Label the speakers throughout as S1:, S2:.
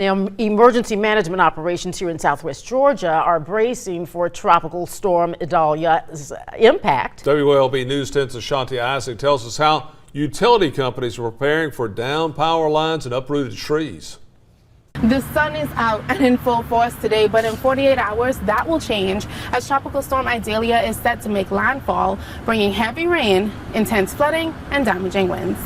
S1: Now, emergency management operations here in Southwest Georgia are bracing for Tropical Storm Idalia's impact.
S2: WLB News 10's Ashanti Isaac tells us how utility companies are preparing for downed power lines and uprooted trees.
S3: The sun is out and in full force today, but in 48 hours that will change as Tropical Storm Idalia is set to make landfall, bringing heavy rain, intense flooding, and damaging winds.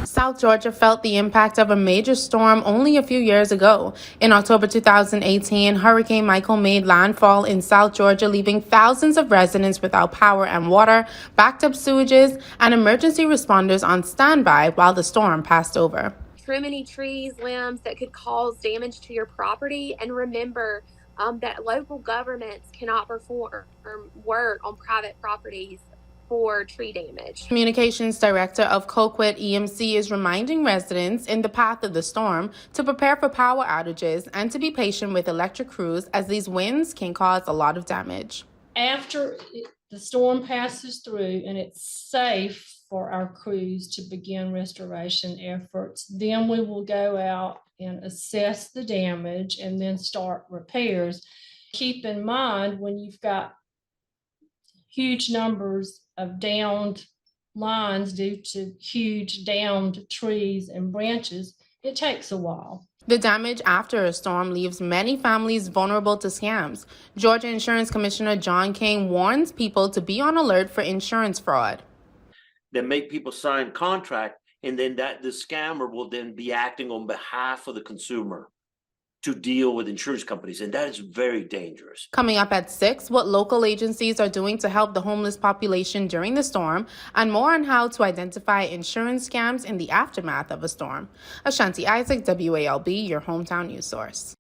S3: South Georgia felt the impact of a major storm only a few years ago. In October 2018, Hurricane Michael made landfall in South Georgia, leaving thousands of residents without power and water, backed up sewages, and emergency responders on standby while the storm passed over.
S4: Trim any trees, limbs that could cause damage to your property, and remember that local governments cannot perform work on private properties for tree damage.
S3: Communications Director of Colquitt EMC is reminding residents in the path of the storm to prepare for power outages and to be patient with electric crews as these winds can cause a lot of damage.
S5: After the storm passes through and it's safe for our crews to begin restoration efforts, then we will go out and assess the damage and then start repairs. Keep in mind, when you've got huge numbers of downed lines due to huge downed trees and branches, it takes a while.
S3: The damage after a storm leaves many families vulnerable to scams. Georgia Insurance Commissioner John King warns people to be on alert for insurance fraud.
S6: That make people sign contract, and then the scammer will then be acting on behalf of the consumer to deal with insurance companies, and that is very dangerous.
S3: Coming up at 6, what local agencies are doing to help the homeless population during the storm, and more on how to identify insurance scams in the aftermath of a storm. Ashanti Isaac, WALB, your hometown news source.